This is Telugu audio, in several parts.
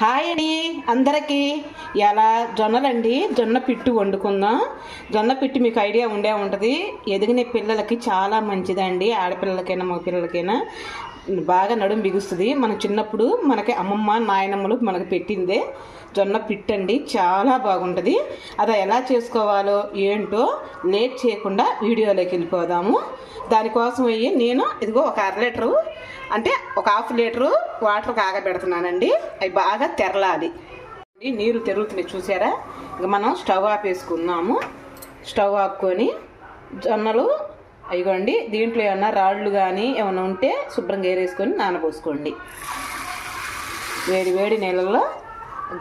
హాయ్ అండి అందరికీ. ఎలా జొన్నలండి, జొన్న పిట్టు వండుకుందాం. జొన్న పిట్టు మీకు ఐడియా ఉంటుంది. ఎదిగిన పిల్లలకి చాలా మంచిదండి. ఆడపిల్లలకైనా మగ పిల్లలకైనా బాగా నడుము బిగుస్తుంది. మనం చిన్నప్పుడు మనకి అమ్మమ్మ నాయనమ్మలు మనకు పెట్టిందే జొన్న పిట్టు అండి. చాలా బాగుంటుంది. అది ఎలా చేసుకోవాలో ఏంటో లేట్ చేయకుండా వీడియోలోకి వెళ్ళిపోదాము. దానికోసం నేను ఇదిగో ఒక 1/2 లీటరు అంటే ఒక 1/2 లీటరు వాటర్ కాగబెడుతున్నానండి. అవి బాగా తెరలాలి. నీరు తెరుగుతున్నాయి చూసారా. ఇక మనం స్టవ్ ఆపేసుకుందాము. స్టవ్ ఆపుకొని జొన్నలు అయిగోండి. దీంట్లో ఏమన్నా రాళ్ళు కానీ ఏమైనా ఉంటే శుభ్రంగా ఏరేసుకొని నానబోసుకోండి. వేడి వేడి నీళ్ళల్లో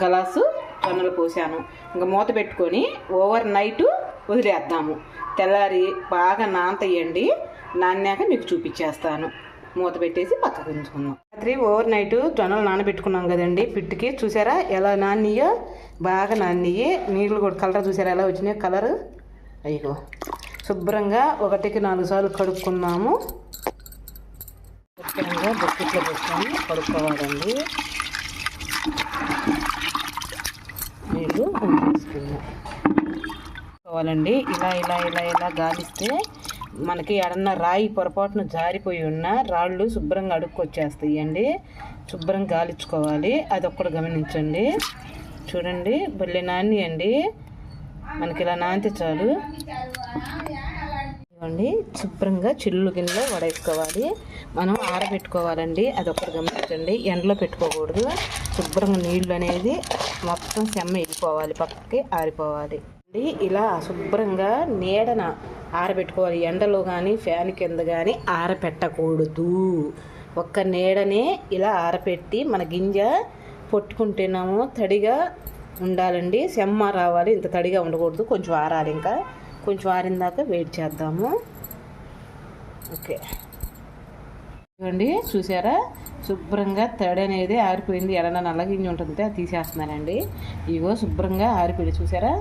గ్లాసు జొన్నలు పోసాను. ఇంకా మూత పెట్టుకొని ఓవర్ నైట్ వదిలేద్దాము. తెల్లారి బాగా నానతయ్యండి. నానాక మీకు చూపించేస్తాను. మూత పెట్టేసి పక్కకు ఉంచుకుందాం. రాత్రి ఓవర్ నైట్ జొన్నలు నానబెట్టుకున్నాం కదండి. పిట్టుకి చూసారా ఎలా నానియో, బాగా నానియ్యి. నీళ్ళు కూడా కలర్ చూసారా ఎలా వచ్చినాయో కలరు. అయ్యో శుభ్రంగా 1కి 4 సార్లు కడుక్కుందాము. శుభ్రంగా బకెట్లో పెట్టుకొని కడుక్కోవాలండి. నీళ్ళు తీసుకుందాం కావాలండి. ఇలా ఇలా ఇలా ఇలా గాలిస్తే మనకి ఎడన్నా రాయి పొరపాటున జారిపోయి ఉన్న రాళ్ళు శుభ్రంగా అడుక్కొచ్చేస్తాయండి. శుభ్రంగా గాలించుకోవాలి. అది ఒక్కటి గమనించండి. చూడండి భలే నాని అండి. మనకి ఇలా నానితే చాలు. ఇవ్వండి శుభ్రంగా చిల్లు గిన్నెలో వడేసుకోవాలి. మనం ఆరబెట్టుకోవాలండి. అది ఒక్కటి గమనించండి. ఎండలో పెట్టుకోకూడదు. శుభ్రంగా నీళ్ళు అనేది మొత్తం సెమ్మ వెళ్ళిపోవాలి, పక్కకి ఆరిపోవాలి. ఇలా శుభ్రంగా నీడన ఆరబెట్టుకోవాలి. ఎండలో కానీ ఫ్యాన్ కింద కానీ ఆరపెట్టకూడదు. ఒక్క నీడనే ఇలా ఆరపెట్టి మన గింజ పొట్టుకుంటేనేమో తడిగా ఉండాలండి. సెమ్మ రావాలి. ఇంత తడిగా ఉండకూడదు. కొంచెం ఆరాలి. ఇంకా కొంచెం ఆరిన దాకా వెయిట్ చేద్దాము. ఓకే ఇవ్వండి చూసారా శుభ్రంగా తడి అనేది ఆరిపోయింది. ఎడన నల్లగింజ ఉంటుంది అది తీసేస్తున్నానండి. ఇగో శుభ్రంగా ఆరిపోయింది చూసారా.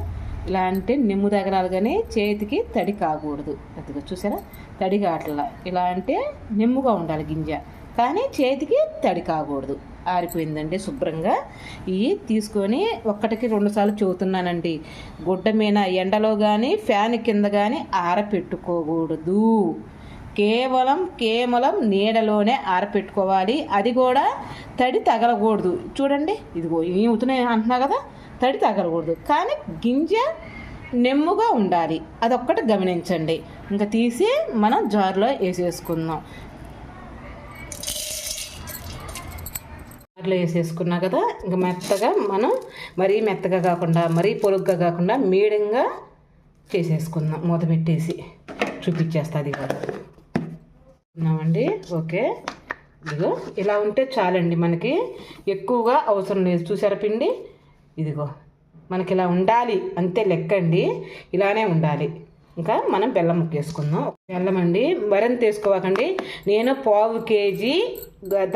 ఇలా అంటే నిమ్ము తగలాలి కానీ చేతికి తడి కాకూడదు. అదిగో చూసారా తడి కావట్లా. ఇలా అంటే నిమ్ముగా ఉండాలి గింజ, కానీ చేతికి తడి కాకూడదు. ఆరిపోయిందండి శుభ్రంగా. ఇవి తీసుకొని 1కి 2 సార్లు చెబుతున్నానండి. గుడ్డ మీద ఎండలో కానీ ఫ్యాన్ కింద కానీ ఆరపెట్టుకోకూడదు. కేవలం నీడలోనే ఆరపెట్టుకోవాలి. అది కూడా తడి తగలకూడదు. చూడండి ఇదిగో ఏమవుతున్నాయి అంటున్నా కదా, తడి తగలకూడదు కానీ గింజ నెమ్ముగా ఉండాలి. అదొక్కటి గమనించండి. ఇంకా తీసి మనం జార్లో వేసేసుకుందాం. జార్లో వేసేసుకున్నా కదా. ఇంకా మెత్తగా మనం మరీ మెత్తగా కాకుండా మరీ పొలుగ్గా కాకుండా మీడియంగా చేసేసుకుందాం. మూత పెట్టేసి చూపించేస్తుంది కూడా ఉన్నామండి. ఓకే ఇదిగో ఇలా ఉంటే చాలండి. మనకి ఎక్కువగా అవసరం లేదు. చూసారా పిండి ఇదిగో మనకి ఇలా ఉండాలి అంతే లెక్క అండి. ఇలానే ఉండాలి. ఇంకా మనం బెల్లం ముక్కేసుకుందాం. బెల్లం అండి మరింత వేసుకోవాకండి. నేను 1/2 కేజీ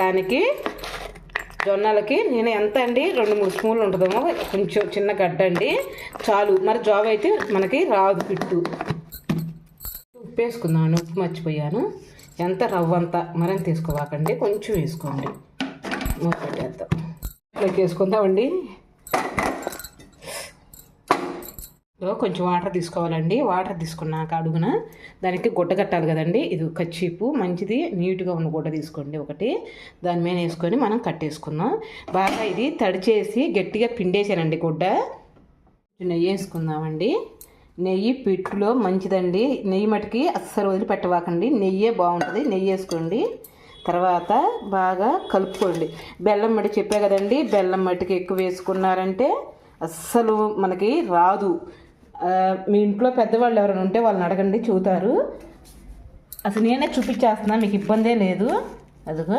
దానికి జొన్నలకి నేను ఎంత అండి 2-3 స్పూన్లు ఉంటుందేమో. కొంచెం చిన్న గడ్డ అండి చాలు. మరి జాబ్ అయితే మనకి రాదు పిట్టు. ఉప్పు వేసుకున్నాను. ఉప్పు మర్చిపోయాను. ఎంత రవ్వంత మరింత తీసుకోవాకండి. కొంచెం వేసుకోండి. మూత పెట్టేద్దాం. ఇట్లా వేసుకుందామండి. కొంచెం వాటర్ తీసుకోవాలండి. వాటర్ తీసుకున్నాక అడుగున దానికి గుడ్డ కట్టాలి కదండి. ఇది కచ్చిపు మంచిది నీట్గా ఉన్న గుడ్డ తీసుకోండి ఒకటి. దాని మీద వేసుకొని మనం కట్టేసుకుందాం. బాగా ఇది తడిచేసి గట్టిగా పిండేసానండి గుడ్డ. నెయ్యి వేసుకుందామండి. నెయ్యి పిట్టులో మంచిదండి. నెయ్యి మటుకి అస్సలు వదిలిపెట్టవాకండి. నెయ్యే బాగుంటుంది. నెయ్యి వేసుకోండి. తర్వాత బాగా కలుపుకోండి. బెల్లం మట్టి చెప్పే కదండి. బెల్లం మట్టికి ఎక్కువ వేసుకున్నారంటే అస్సలు మనకి రాదు. మీ ఇంట్లో పెద్దవాళ్ళు ఎవరైనా ఉంటే వాళ్ళని అడగండి, చూతారు. అసలు నేనే చూపించేస్తున్నా, మీకు ఇబ్బందే లేదు. అదిగో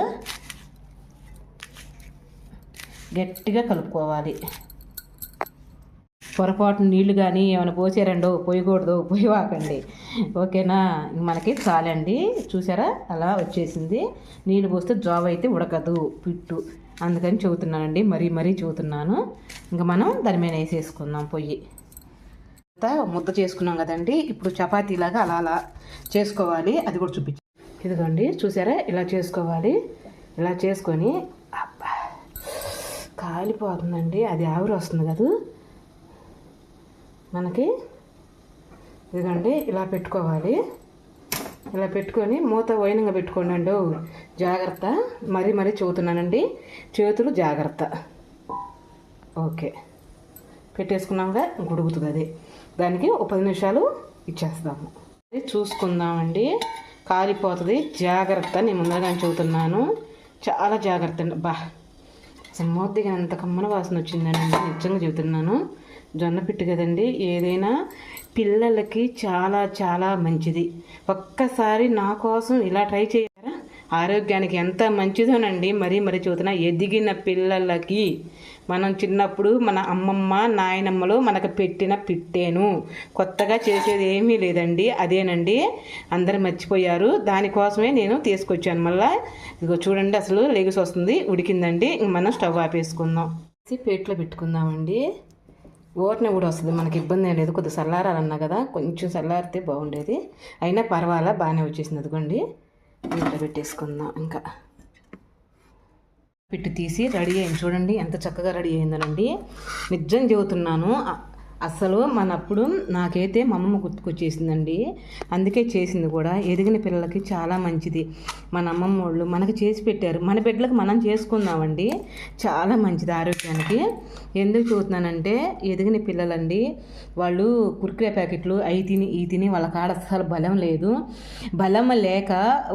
గట్టిగా కలుపుకోవాలి. పొరపాటు నీళ్ళు కానీ ఏమైనా పోసారండో పోయకూడదు, పోయవాకండి. ఓకేనా. మనకి చాలండి. చూసారా అలా వచ్చేసింది. నీళ్ళు పోస్తే జాబ్ అయితే ఉడకదు పిట్టు. అందుకని చెబుతున్నానండి. మరీ చెబుతున్నాను. ఇంకా మనం దాని మీద వేసేసుకుందాం. పొయ్యి ముద్ద చేసుకున్నాం కదండి. ఇప్పుడు చపాతీలాగా అలా అలా చేసుకోవాలి. అది కూడా చూపించి ఇదిగోండి చూసారా ఇలా చేసుకోవాలి. ఇలా చేసుకొని కాలిపోతుందండి, అది ఆవిరి వస్తుంది కదా మనకి. ఇదిగోండి ఇలా పెట్టుకోవాలి. ఇలా పెట్టుకొని మూత వైనంగా పెట్టుకోండి. జాగ్రత్త, మరీ చెబుతున్నానండి, చేతులు జాగ్రత్త. ఓకే, పెట్టేసుకున్నాక ఉడుకుతుంది. అది దానికి ఒక 10 నిమిషాలు ఇచ్చేస్తాము. చూసుకుందామండి, కాలిపోతుంది, జాగ్రత్త. నేను ముందుగా చెబుతున్నాను, చాలా జాగ్రత్త అండి. అసలు మూతగా అంత కమ్మన వాసన వచ్చిందండి, నిజంగా చెబుతున్నాను. జొన్న పిట్టు కదండి, ఏదైనా పిల్లలకి చాలా చాలా మంచిది. ఒక్కసారి నా కోసం ఇలా ట్రై చేయారా? ఆరోగ్యానికి ఎంత మంచిదోనండి. మరీ చూస్తున్నా, ఎదిగిన పిల్లలకి మనం చిన్నప్పుడు మన అమ్మమ్మ నాయనమ్మలు మనకు పెట్టిన పిట్టేను, కొత్తగా చేసేది ఏమీ లేదండి. అదేనండి, అందరు మర్చిపోయారు. దానికోసమే నేను తీసుకొచ్చాను. మళ్ళీ ఇదిగో చూడండి, అసలు లెగిసి వస్తుంది, ఉడికిందండి. మనం స్టవ్ ఆపేసుకుందాం, ప్లేట్లో పెట్టుకుందామండి. ఓటనే కూడా వస్తుంది, మనకి ఇబ్బంది ఏం లేదు. కొద్దిగా చల్లారాలన్నా కదా, కొంచెం చల్లారితే బాగుండేది. అయినా పర్వాలా, బాగానే వచ్చేసింది. అదిగోండి, ఇంట్లో పెట్టేసుకుందాం. ఇంకా పిట్టు తీసి రెడీ అయింది, చూడండి ఎంత చక్కగా రెడీ అయిందనండి. నిజం చెబుతున్నాను, అసలు మనప్పుడు నాకైతే మా అమ్మమ్మ గుర్తుకొచ్చేసిందండి. అందుకే చేసింది కూడా. ఎదిగిన పిల్లలకి చాలా మంచిది. మన అమ్మమ్మ వాళ్ళు మనకి చేసి పెట్టారు, మన బిడ్డలకు మనం చేసుకుందామండి, చాలా మంచిది ఆరోగ్యానికి. ఎందుకు చూస్తున్నానంటే, ఎదిగిన పిల్లలండి, వాళ్ళు కుర్కురే ప్యాకెట్లు అవి తిని ఈ తిని వాళ్ళ కాడ అసలు బలం లేదు. బలం లేక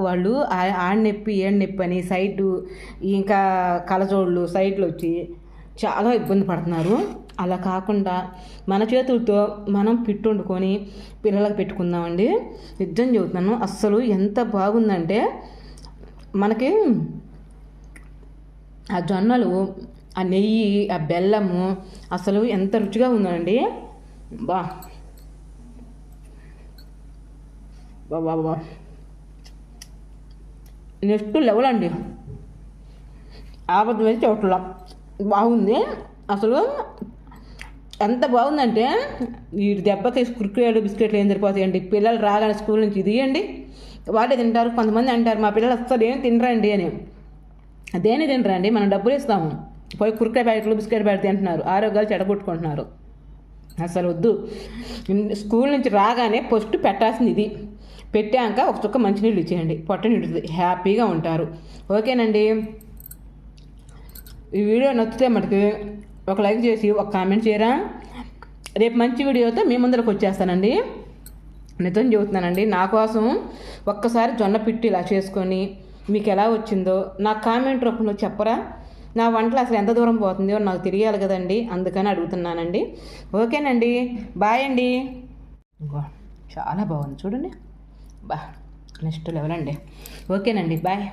వాళ్ళు ఆడనొప్పి ఏడనొప్పి అని సైడ్, ఇంకా కలజోళ్ళు సైడ్లు వచ్చి చాలా ఇబ్బంది పడుతున్నారు. అలా కాకుండా మన చేతులతో మనం పిట్టు వండుకొని పిల్లలకు పెట్టుకుందామండి. నిజం చెబుతున్నాను, అస్సలు ఎంత బాగుందంటే, మనకి ఆ జొన్నలు, ఆ నెయ్యి, ఆ బెల్లము అసలు ఎంత రుచిగా ఉందండి. బా నెక్స్ట్ లెవెల్ అండి. ఆపద వేసి చోట్ల బాగుంది. అసలు ఎంత బాగుందంటే, ఈ దెబ్బకి కుర్కురేలు బిస్కెట్లు ఏం సరిపోతాయండి. పిల్లలు రాగానే స్కూల్ నుంచి ఇది ఇవ్వండి, వాడే తింటారు. కొంతమంది అంటారు, మా పిల్లలు అసలు ఏం తినరండి అని. అదేని తినరండి, మనం డబ్బులు ఇస్తాము, పోయి కుర్కురే ప్యాకెట్లు బిస్కెట్ ప్యాకెట్ తింటున్నారు, ఆరోగ్యాలు చెడగొట్టుకుంటున్నారు. అసలు వద్దు. స్కూల్ నుంచి రాగానే ఫస్ట్ పెట్టాల్సింది ఇది. పెట్టాక ఒక చుక్క మంచినీళ్ళు ఇచ్చేయండి, పొట్ట నిండుతుంది, హ్యాపీగా ఉంటారు. ఓకేనండి, ఈ వీడియో నచ్చితే మనకి ఒక లైక్ చేసి ఒక కామెంట్ చేయరా. రేపు మంచి వీడియోతో మీ ముందరకు వచ్చేస్తానండి. నిజం చెబుతున్నానండి, నా కోసం ఒక్కసారి జొన్న పిట్టు ఇలా చేసుకొని మీకు ఎలా వచ్చిందో నాకు కామెంట్ రూపంలో చెప్పరా. నా వంటలు అసలు ఎంత దూరం పోతుందో నాకు తెలియాలి కదండి, అందుకని అడుగుతున్నానండి. ఓకేనండి, బాయ్ అండి. చాలా బాగుంది చూడండి, నెక్స్ట్ లెవెల్ అండి. ఓకేనండి, బాయ్.